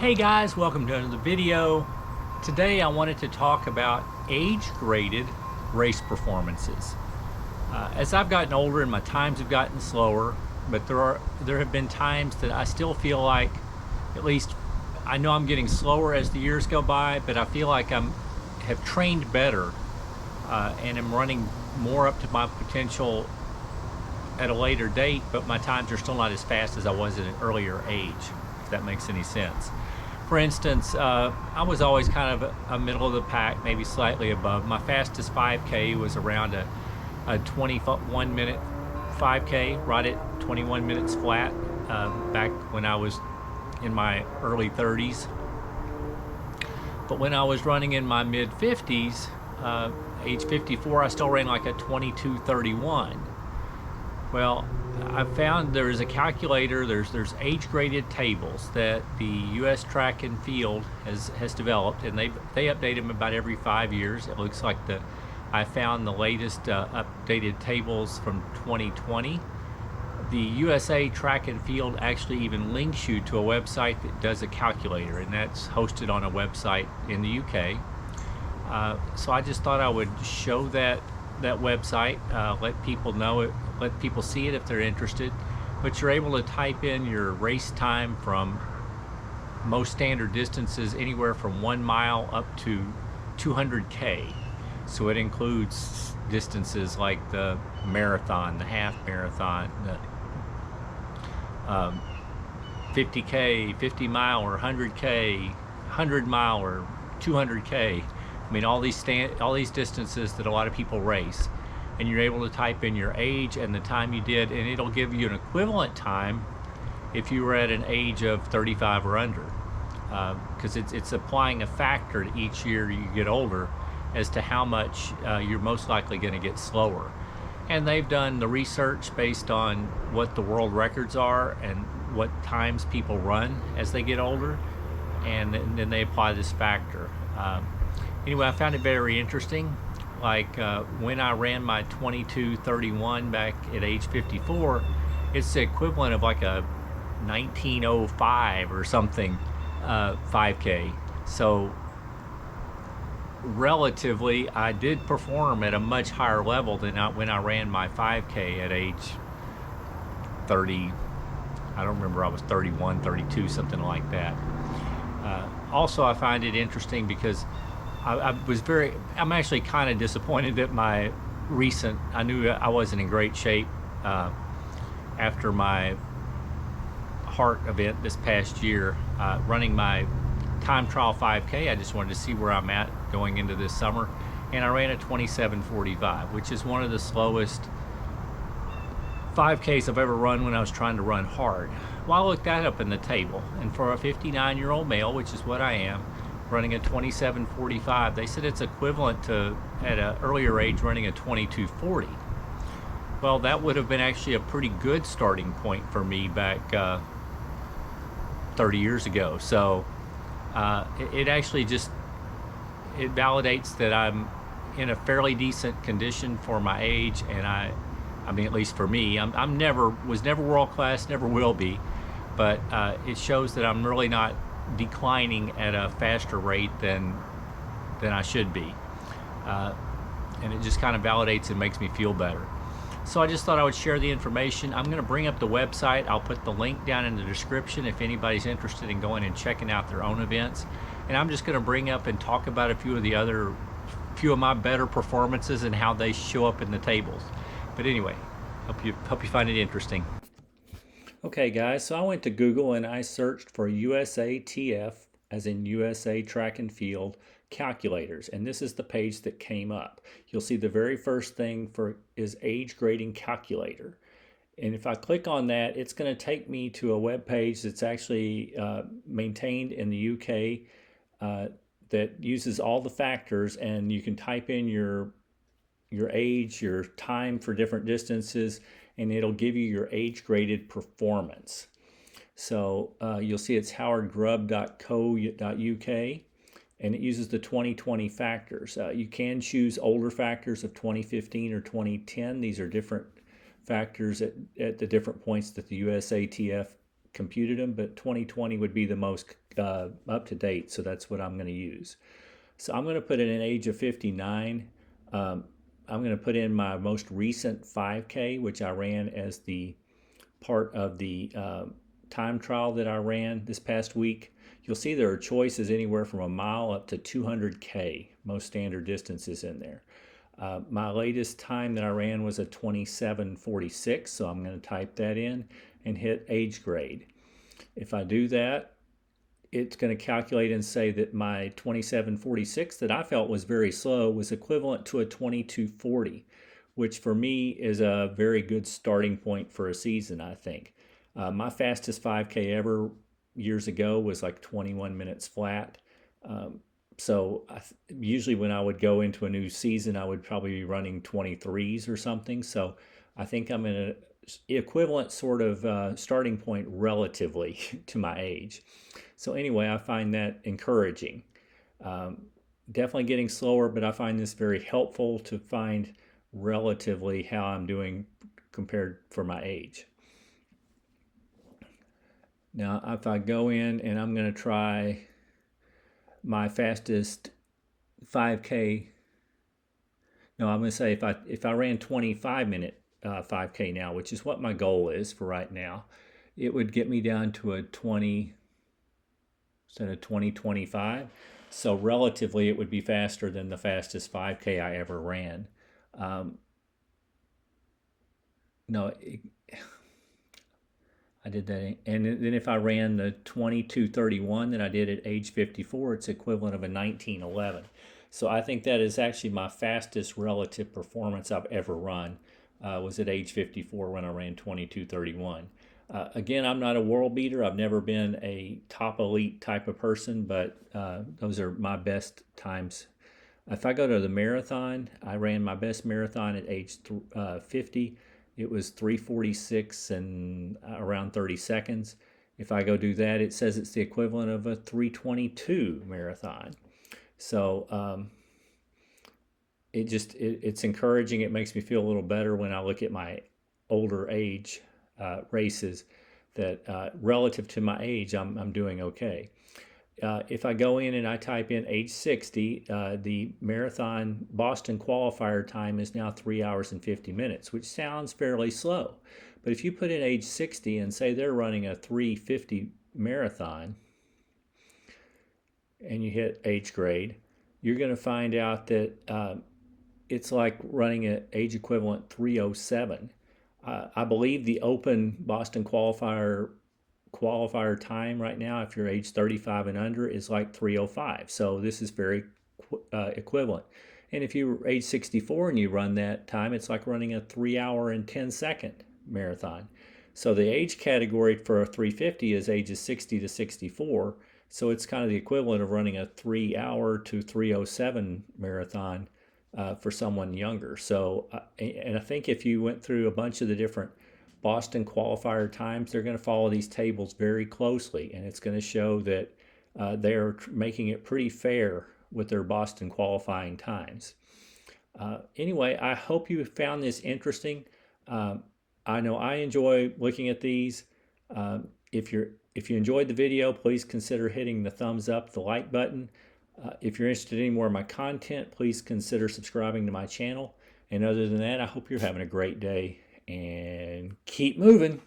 Hey guys, welcome to another video. Today I wanted to talk about age-graded race performances. As I've gotten older and my times have gotten slower, but there have been times that I still feel like, at least I know I'm getting slower as the years go by, but I feel like have trained better and am running more up to my potential at a later date, but my times are still not as fast as I was at an earlier age, if that makes any sense. For instance, I was always kind of a middle of the pack, maybe slightly above. My fastest 5K was around a 21 minute 5K, right at 21 minutes flat, back when I was in my early 30s. But when I was running in my mid 50s, age 54, I still ran like a 22:31. Well, I found there's a calculator, there's age-graded tables that the U.S. Track and Field has developed, and they update them about every 5 years. It looks like I found the latest updated tables from 2020. The USA Track and Field actually even links you to a website that does a calculator, and that's hosted on a website in the UK. So I just thought I would show that website, let people know it, let people see it if they're interested. But you're able to type in your race time from most standard distances, anywhere from 1 mile up to 200K. So it includes distances like the marathon, the half marathon, the 50K, 50 mile, or 100K, 100 mile, or 200K. I mean, all these distances that a lot of people race, and you're able to type in your age and the time you did, and it'll give you an equivalent time if you were at an age of 35 or under, because it's applying a factor to each year you get older as to how much you're most likely going to get slower. And they've done the research based on what the world records are and what times people run as they get older, and then they apply this factor. Anyway, I found it very interesting. Like when I ran my 22:31 back at age 54, it's the equivalent of like a 19:05 or something 5K. So relatively, I did perform at a much higher level than when I ran my 5K at age 30. I don't remember, I was 31, 32, something like that. Also, I find it interesting because I'm actually kind of disappointed that I knew I wasn't in great shape after my heart event this past year. Running my time trial 5K, I just wanted to see where I'm at going into this summer, and I ran a 27:45, which is one of the slowest 5Ks I've ever run when I was trying to run hard. Well, I looked that up in the table, and for a 59-year-old male, which is what I am, running a 27:45, they said it's equivalent to, at an earlier age, running a 22:40. Well, that would have been actually a pretty good starting point for me back 30 years ago. So it actually it validates that I'm in a fairly decent condition for my age, and I mean, at least for me, was never world class, never will be, but it shows that I'm really not declining at a faster rate than I should be, and it just kind of validates and makes me feel better. So I just thought I would share the information. I'm going to bring up the website. I'll put the link down in the description if anybody's interested in going and checking out their own events. And I'm just going to bring up and talk about a few of my better performances and how they show up in the tables. But anyway, hope you find it interesting. Okay guys, so I went to Google and I searched for USATF, as in USA Track and Field, calculators, and this is the page that came up. You'll see the very first thing is age grading calculator. And if I click on that, it's going to take me to a web page that's actually maintained in the UK, that uses all the factors, and you can type in your age, your time for different distances, and it'll give you your age-graded performance. So you'll see it's howardgrubb.co.uk, and it uses the 2020 factors. You can choose older factors of 2015 or 2010. These are different factors at the different points that the USATF computed them, but 2020 would be the most up to date, so that's what I'm going to use. So I'm going to put in an age of 59. I'm going to put in my most recent 5K, which I ran as the part of the time trial that I ran this past week. You'll see there are choices anywhere from a mile up to 200K, most standard distances in there. My latest time that I ran was a 27:46, so I'm going to type that in and hit age grade. If I do that, it's going to calculate and say that my 27:46 that I felt was very slow was equivalent to a 22:40, which for me is a very good starting point for a season, I think. My fastest 5K ever years ago was like 21 minutes flat. So usually when I would go into a new season, I would probably be running 23s or something. So I think I'm in an equivalent sort of starting point relatively to my age. So anyway, I find that encouraging. Definitely getting slower, but I find this very helpful to find relatively how I'm doing compared for my age. Now, if I go in and I'm going to try my fastest 5K, no, I'm going to say if I ran 25-minute 5K now, which is what my goal is for right now, it would get me down to a 20 instead of 20:25. So relatively, it would be faster than the fastest 5K I ever ran. No, I did that. And then if I ran the 22:31 that I did at age 54, it's equivalent of a 19:11. So I think that is actually my fastest relative performance I've ever run, was at age 54 when I ran 22:31. Again, I'm not a world beater. I've never been a top elite type of person, but those are my best times. If I go to the marathon, I ran my best marathon at age 50. It was 3:46 and around 30 seconds. If I go do that, it says it's the equivalent of a 3:22 marathon. So it's encouraging. It makes me feel a little better when I look at my older age races that relative to my age, I'm doing okay. If I go in and I type in age 60, the marathon Boston qualifier time is now 3 hours and 50 minutes, which sounds fairly slow. But if you put in age 60 and say they're running a 3:50 marathon and you hit age grade, you're going to find out that it's like running an age equivalent 3:07. I believe the open Boston qualifier time right now, if you're age 35 and under, is like 3:05. So this is very equivalent. And if you're age 64 and you run that time, it's like running a 3 hour and 10-second marathon. So the age category for a 350 is ages 60 to 64. So it's kind of the equivalent of running a 3 hour to 3:07 marathon for someone younger. So, and I think if you went through a bunch of the different Boston qualifier times, they're going to follow these tables very closely, and it's going to show that they're making it pretty fair with their Boston qualifying times. Anyway, I hope you found this interesting. I know I enjoy looking at these. If you enjoyed the video, please consider hitting the thumbs up, the like button. If you're interested in any more of my content, please consider subscribing to my channel. And other than that, I hope you're having a great day and keep moving.